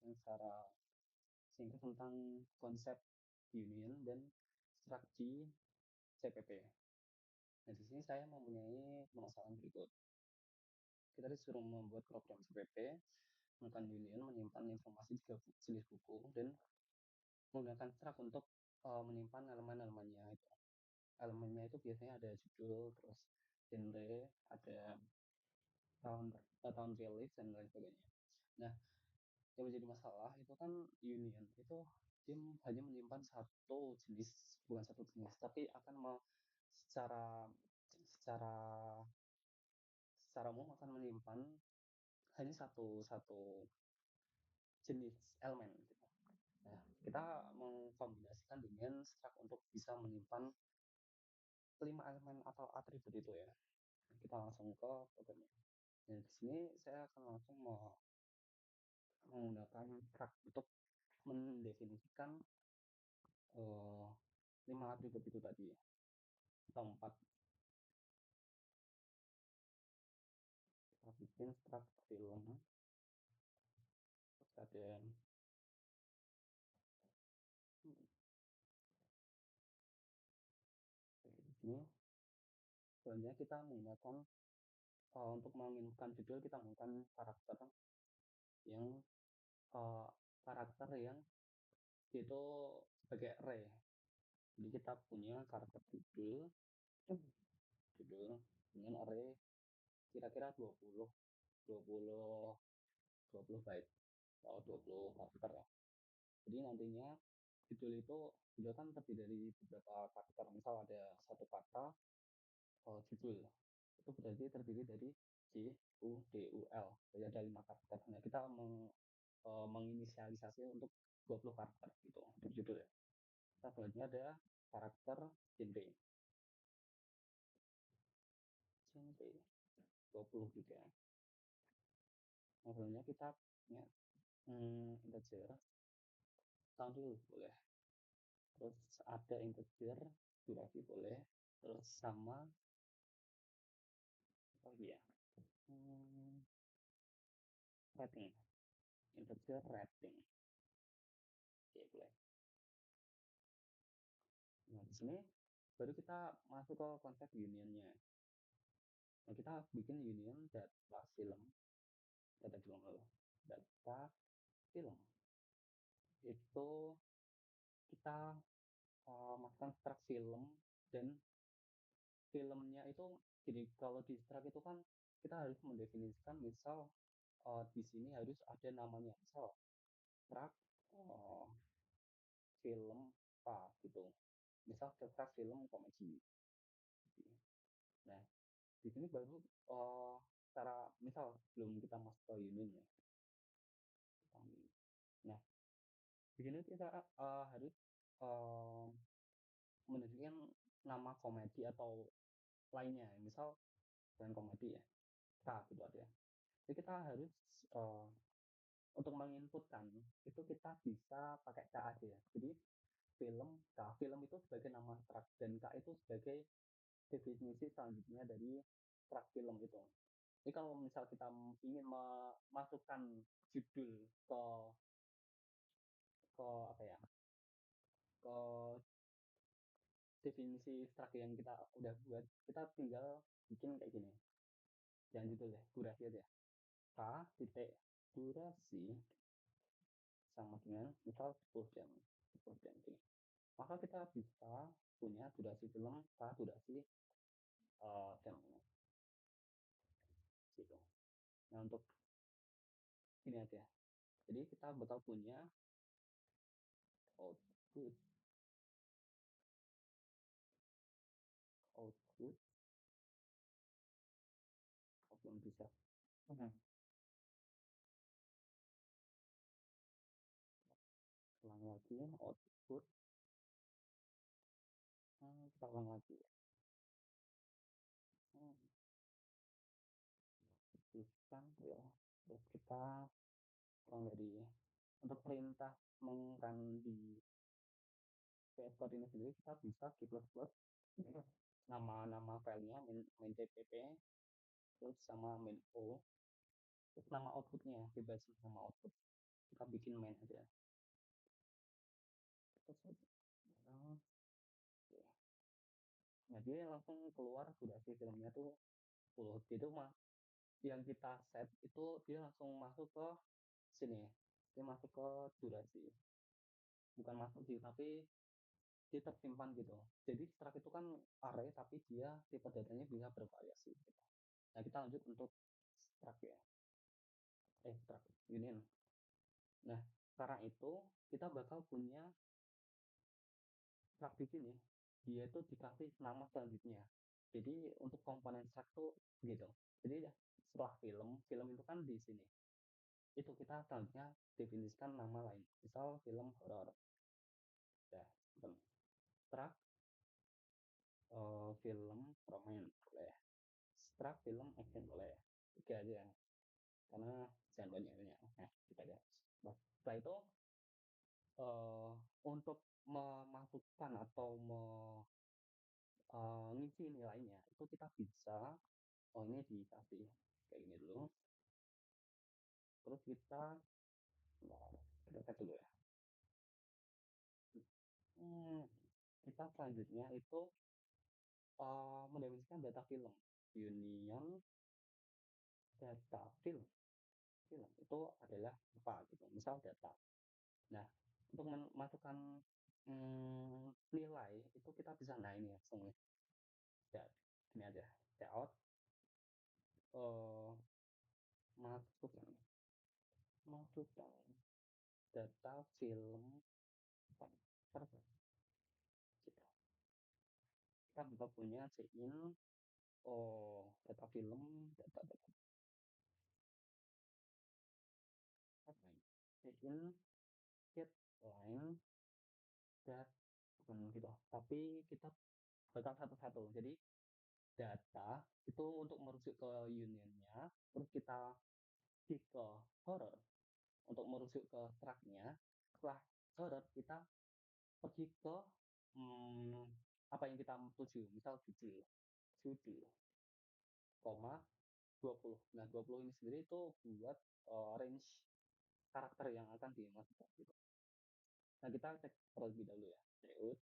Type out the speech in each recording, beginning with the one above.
yang secara singkat tentang konsep union dan strategi CPP. Nah, di sini saya mempunyai permasalahan berikut. Kita disuruh membuat program CPP, menggunakan union, menyimpan informasi di jenis buku, dan menggunakan struct untuk menyimpan elemen-elemennya itu. Elemennya itu biasanya ada judul, terus genre, ada tahun rilis, dan lain sebagainya. Nah, yang menjadi masalah itu kan union itu dia hanya menyimpan satu jenis, bukan satu jenis, tapi akan secara secara secara umum akan menyimpan hanya satu jenis elemen gitu. Nah, kita mengkombinasikan dengan struct untuk bisa menyimpan 5 elemen atau atribut itu ya. Kita langsung ke programnya. Dan di sini saya akan langsung menggunakan struct untuk mendefinisikan 5 atribut itu tadi atau 4. Kita bikin struct film, terus ada di sini. Selanjutnya kita menggunakan untuk menginputkan judul, kita menggunakan yang uh, karakter yang itu sebagai array. Jadi kita punya karakter judul dengan array kira-kira 20 byte atau 20 karakter ya. Jadi nantinya judul kan terdiri dari beberapa karakter. Misal ada satu kata judul, itu berarti terdiri dari J, U, D, U, L. Jadi ada 5 karakter. Nah, kita menginisialisasi untuk 20 karakter gitu untuk judul ya. Kita selanjutnya ada karakter genre. Genre 20 juga. Nah, selanjutnya kita punya integer. Tahun dulu boleh. Terus ada integer, durasi boleh. Terus sama apa lagi ya? Rating. Integer rating. Oke, boleh. Nah, di sini baru kita masuk ke konsep unionnya. Nah, kita bikin union data film. Data film dulu. Data film. Itu kita masukkan struct film, dan filmnya itu, jadi kalau di struct itu kan kita harus mendefinisikan, misal di sini harus ada namanya, misal struct film apa gitu, misal struct film komedi. Nah, di sini baru cara, misal belum kita masuk ke union ya. Nah, di sini kita harus menunjukkan nama komedi atau lainnya, misal bukan komedi ya, K gitu aja. Jadi kita harus untuk menginputkan itu kita bisa pakai K aja ya. Jadi film itu sebagai nama struct, dan K itu sebagai definisi selanjutnya dari struct film itu. Jadi kalau misal kita ingin memasukkan judul ke apa ya, ke definisi struct yang kita udah buat, kita tinggal bikin kayak gini. Jangan judul ya, durasi aja. K titik durasi sama dengan misal 10 jam. 10 jam ini. Maka kita bisa punya durasi film K durasi jam gitu. Nah, untuk ini aja. Jadi kita bakal punya output output belum bisa. Ulang lagi output. Kita ulang lagi. Tuliskan ya. Terus kita ulang dari untuk perintah mengkan di VS Code ini sendiri, kita bisa C++ nama filenya main cpp, terus sama main o, terus nama outputnya bebas nama output, kita bikin main aja. Terus oh, oke. Nah dia langsung keluar durasi filmnya tuh 10. Itu mah yang kita set itu dia langsung masuk ke sini. Dia masuk ke durasi. Bukan masuk sih, tapi dia tersimpan gitu. Jadi struct itu kan array tapi dia tipe datanya bisa bervariasi gitu. Nah kita lanjut untuk struct ya. Struct union. Nah sekarang itu kita bakal punya struct di sini. Dia itu dikasih nama selanjutnya. Jadi untuk komponen struct tuh gitu. Jadi ya, setelah film itu kan di sini. Itu kita selanjutnya definisikan nama lain. Misal film horor. Ya, film. Struct film romance boleh. Struct film action boleh. Tiga aja ya. Karena jangan banyak-banyak. Nah, kita aja. Nah, setelah itu uh, untuk memasukkan atau ngisi nilainya itu kita bisa ini dikasih kayak gini dulu. Terus kita dulu ya. Kita selanjutnya itu mendefinisikan data film union data film itu adalah apa gitu, misal data. Nah untuk memasukkan nilai itu kita bisa, nah ini langsung ya ini aja out masukkan data film per gitu. Kita bisa punya cin data film data cin line dat bukan gitu, tapi kita bakal satu-satu. Jadi data itu untuk merujuk ke unionnya, terus kita klik ke horror untuk merujuk ke tracknya. Setelah horror kita pergi ke apa yang kita tuju, misal judul koma 20. Nah 20 ini sendiri itu buat range karakter yang akan dimasukkan gitu. Nah kita cek terlebih dahulu ya, layout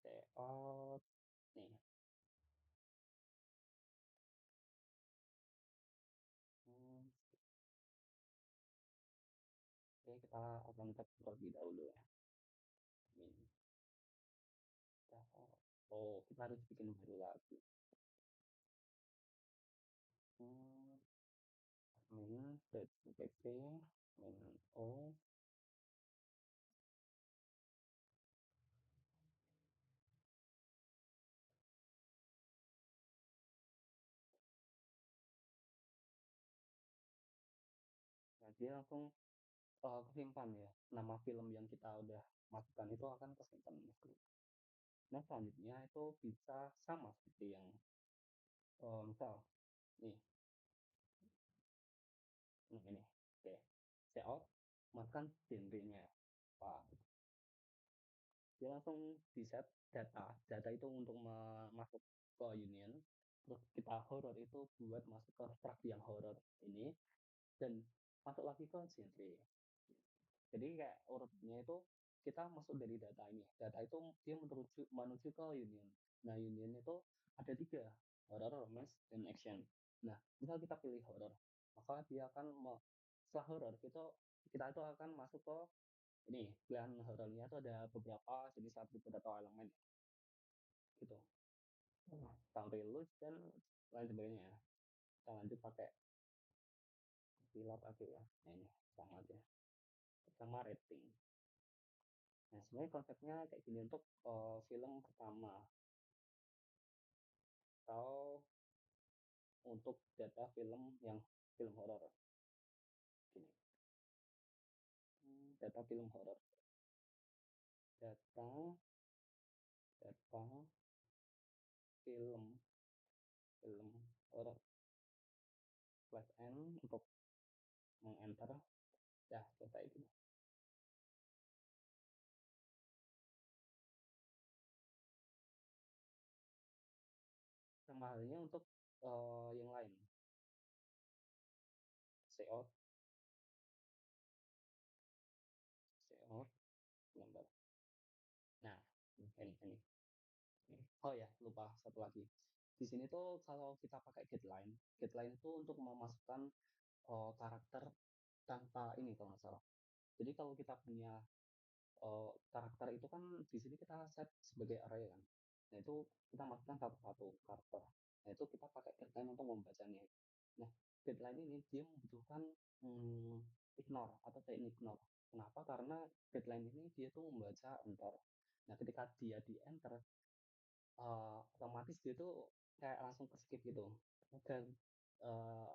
layout nih. Oke, kita akan cek terlebih dahulu ya. Ini. Kita harus bikin baru lagi. Min pp min o. Nah, dia langsung kesimpan ya. Nama film yang kita udah masukkan itu akan kesimpan. Nah, selanjutnya itu bisa sama seperti yang misal nih, ini. Oke. Layout, masukkan genrenya apa. Dia langsung di set data. Data itu untuk masuk ke union. Terus kita horror itu buat masuk ke struct yang horror ini. Dan masuk lagi ke genre. Jadi kayak urutnya itu kita masuk dari data ini. Data itu dia menuju ke union. Nah union itu ada 3, horror, romance, dan action. Nah misal kita pilih horror, maka dia akan setelah horror kita itu akan masuk ke ini. Pilihan horornya itu ada beberapa jenis atribut atau elemen gitu. Sampai lulus dan lain sebagainya. Kita lanjut pakai pilot aja ya. Nah ini sama aja. Sama rating. Nah, sebenarnya konsepnya kayak gini untuk film pertama atau untuk data film yang film horor. Gini. Data film horor. Data data film film horor. Slash n untuk mengenter. Ya, selesai itu. Sama halnya untuk yang lain. Layout Oh ya, lupa satu lagi. Di sini tuh kalau kita pakai getline itu untuk memasukkan karakter tanpa ini kalau nggak salah. Jadi kalau kita punya karakter itu kan di sini kita set sebagai array kan. Nah itu kita masukkan satu-satu karakter. Nah itu kita pakai getline untuk membacanya. Nah getline ini dia membutuhkan hmm, ignore atau teknik ignore. Kenapa? Karena getline ini dia tuh membaca enter. Nah ketika dia di enter, otomatis dia tuh kayak langsung ke skip gitu. Dan uh,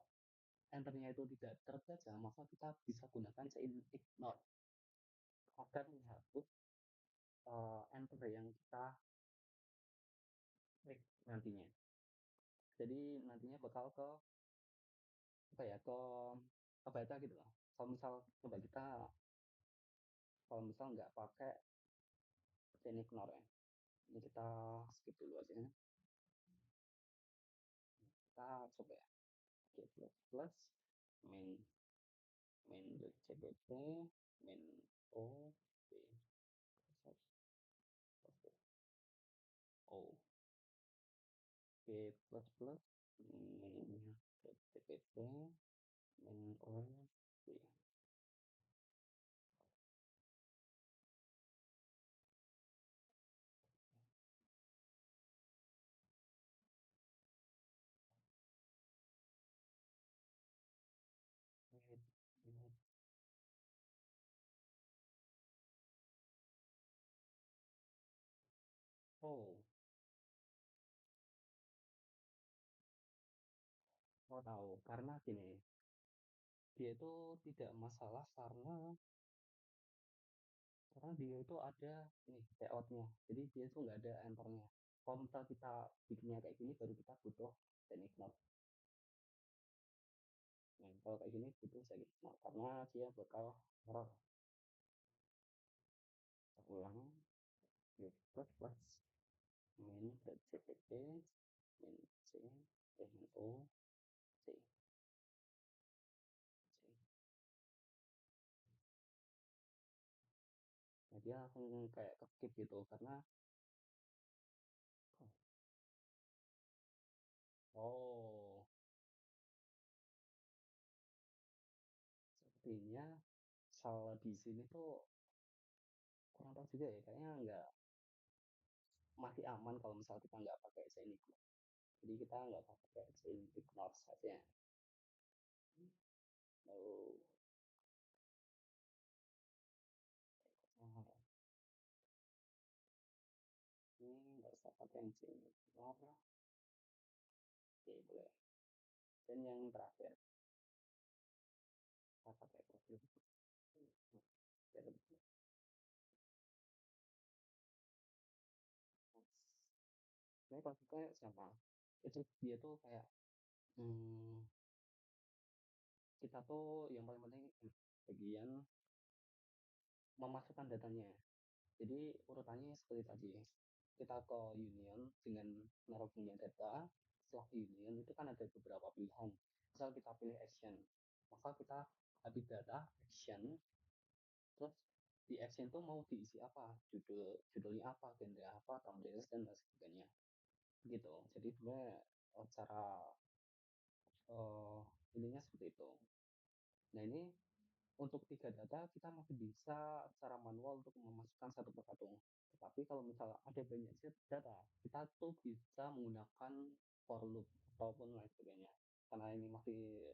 enternya itu tidak terbaca, maka kita bisa gunakan chain ignore agar menghapus enter yang kita klik nantinya. Jadi nantinya bakal ke apa ya ke baca gitu loh. Kalau misal coba kita kalau misal nggak pakai chain ignore ya, ini kita skip dulu aja. Kita coba ya. Oke, plus plus main main.cpp main o b o b plus plus main.cpp main o b. Oh, mau tahu karena gini, dia itu tidak masalah karena dia itu ada ini layoutnya, jadi dia itu nggak ada enternya. Kalau misal kita bikinnya kayak gini baru kita butuh teknik not. Nah, kalau kayak gini butuh teknik not karena dia bakal error. Kita ulang plus plus main.cpp main c main o c c. Nah, dia langsung kayak ke skip gitu karena oh sepertinya salah di sini tuh kurang tahu juga ya, kayaknya nggak, masih aman kalau misal kita nggak pakai chain ignore. Jadi kita nggak pakai chain ignore saja. Lalu ini nggak usah pakai chain ignore. Oke boleh. Dan yang terakhir kita pakai profil. Sebenarnya konsepnya sama. Itu dia tuh kayak hmm, kita tuh yang paling penting bagian memasukkan datanya. Jadi urutannya seperti tadi. Kita ke union dengan naruh punya data. Setelah union itu kan ada beberapa pilihan. Misal kita pilih action, maka kita habis data action, terus di action itu mau diisi apa, judulnya apa, genre apa, thumbnail dan lain sebagainya. Gitu. Jadi sebenarnya cara uh, ininya seperti itu. Nah ini untuk 3 data kita masih bisa secara manual untuk memasukkan satu persatu. Tetapi kalau misalnya ada banyak data, kita tuh bisa menggunakan for loop ataupun lain sebagainya. Karena ini masih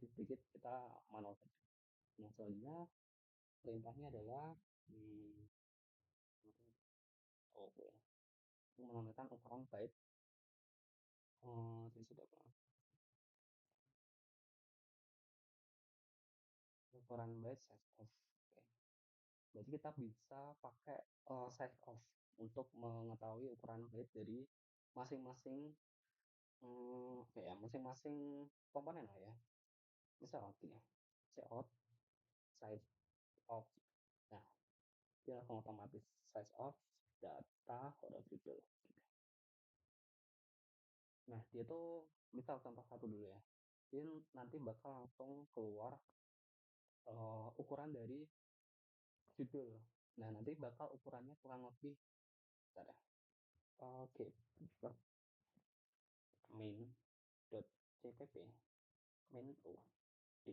sedikit, kita manual saja. Nah selanjutnya perintahnya adalah oke, menambahkan ukuran byte. Jadi sudah ukuran byte size of. Oke. Jadi kita bisa pakai size of untuk mengetahui ukuran byte dari masing-masing ya masing-masing komponen lah ya. Misal gini, cout size of, nah dia langsung otomatis size of data kode judul. Nah dia tuh misal contoh satu dulu ya, dia nanti bakal langsung keluar ukuran dari judul. Nah nanti bakal ukurannya kurang lebih bentar ya, Oke, main.cpp main o d.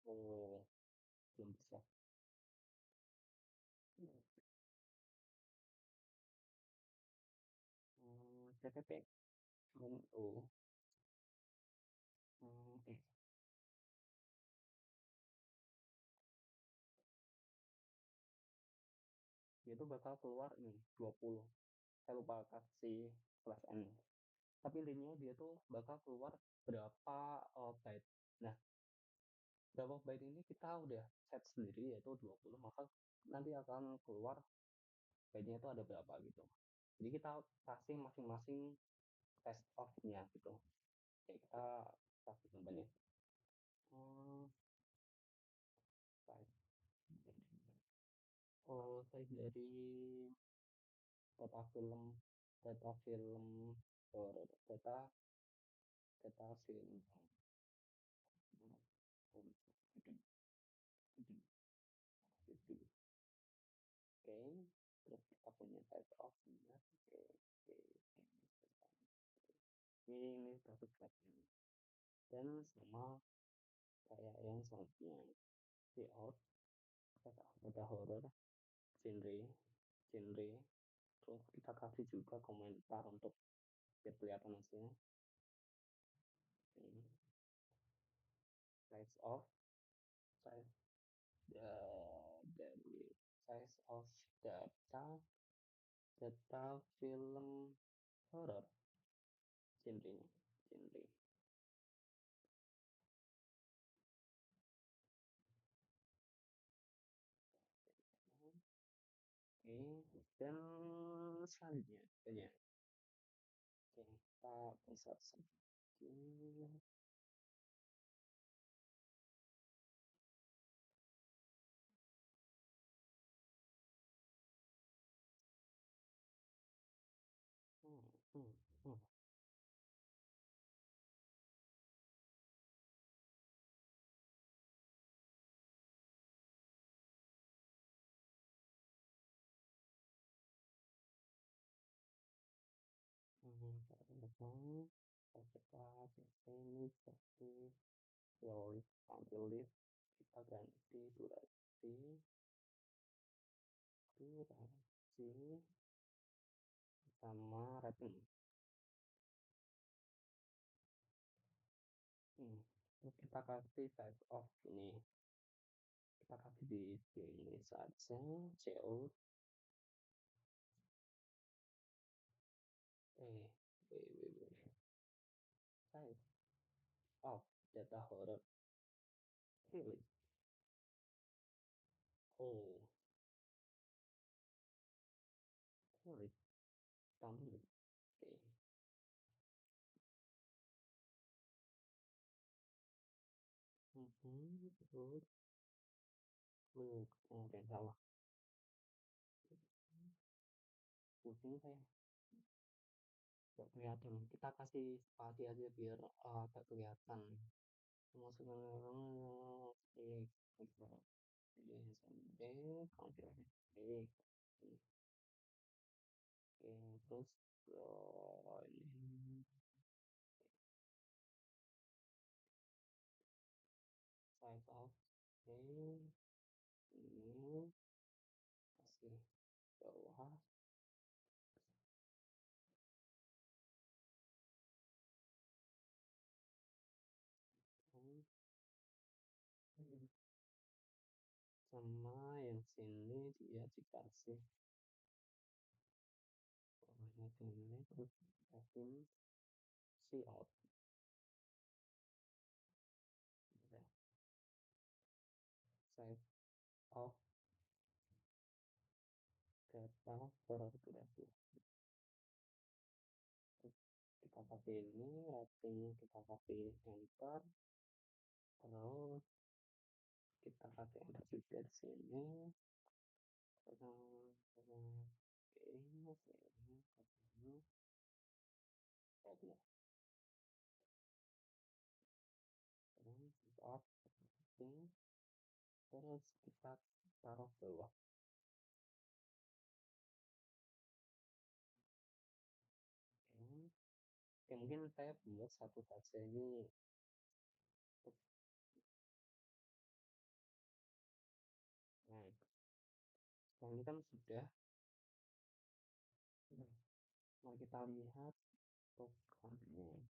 Oh, belum bisa. cpp main o itu bakal keluar ini 20. Saya lupa kasih kelas n, tapi intinya dia tuh bakal keluar berapa byte. Nah, berapa byte ini kita udah set sendiri yaitu 20, maka nanti akan keluar byte-nya itu ada berapa gitu. Jadi kita kasih masing-masing test off-nya gitu. Kayak kita kasih contohnya. Size. Oh, size dari data film, data film, data data film. Oke, terus kita punya size of-nya. Oke, oke, ini satu flagnya. Dan sama kayak yang selanjutnya, layout, ada horror, genre, genre, terus kita kasih juga komentar untuk biar kelihatan hasilnya. Ini size of size dari size of data data film horror, genre genre. Oke, dan selanjutnya ya. Oke, kita bisa sedikit. Hmm, hmm, hmm. Ini seperti Lois tampil list, kita ganti durasi sama rating. Terus kita kasih size of ini, kita kasih di sini saja CO size of data horror pilih oh pilih tampil. Oke. Terus yang salah pusing saya nggak kelihatan, kita kasih spasi aja biar agak kelihatan. Masukkan terus ini size of ini kasih bawah. Sama yang sini dia dikasih bawahnya sini, terus kasih see out. Size of data berarti kita pakai ini, rating kita pakai enter, terus kita pakai enter juga di sini. Oke, oke. Dulu, terus stop, oke. Terus kita taruh bawah. Oke. Oke, mungkin saya buat satu saja ini. Nah, ini kan sudah. Mari kita lihat programnya.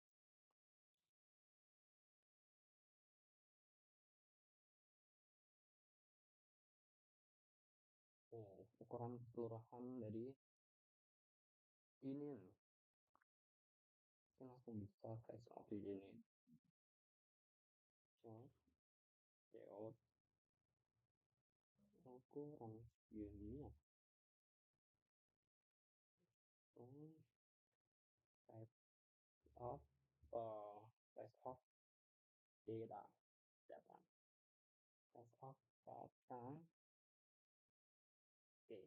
Oh, ukuran keseluruhan dari ini kita langsung bisa size of ini. So, layout ukuran unit. Oh, type of size of data. Size of data. Oke,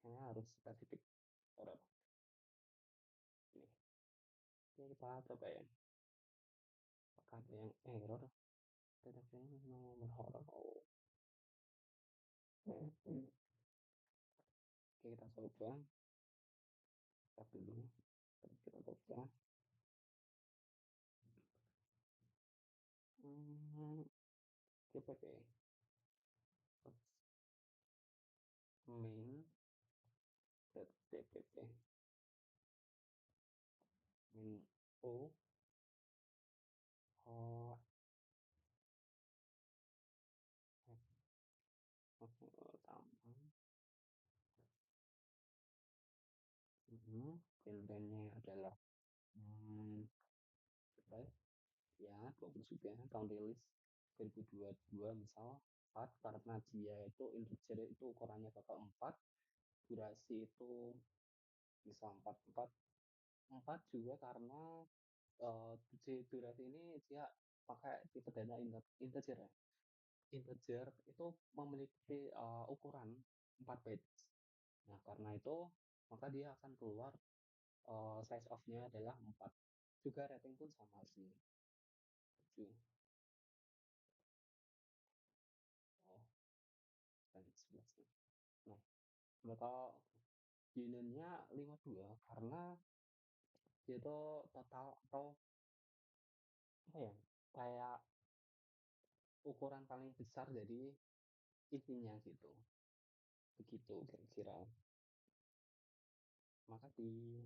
kayaknya harus spesifik. Berapa? Ini. Ini kita coba ya. Apakah ada yang error? Tidak kayaknya nomor horror. Oh. Oke, kita coba. Kita dulu. Kita coba. CPP. Main. CPP. Main O. Oh, tambah. Pilihannya adalah berapa ya, 29 tahun rilis 2022 misal 4, karena dia itu integer itu ukurannya bakal 4, durasi itu bisa 44 4 juga karena durasi ini dia pakai tipe data integer ya. Integer itu memiliki ukuran 4 bit. Nah, karena itu maka dia akan keluar size of-nya adalah 4. Juga rating pun sama sih. 7. Oh, dan 11. Nah, bakal unitnya 52 karena dia itu total atau apa ya? Kayak ukuran paling besar dari isinya gitu. Begitu kira-kira. Makasih.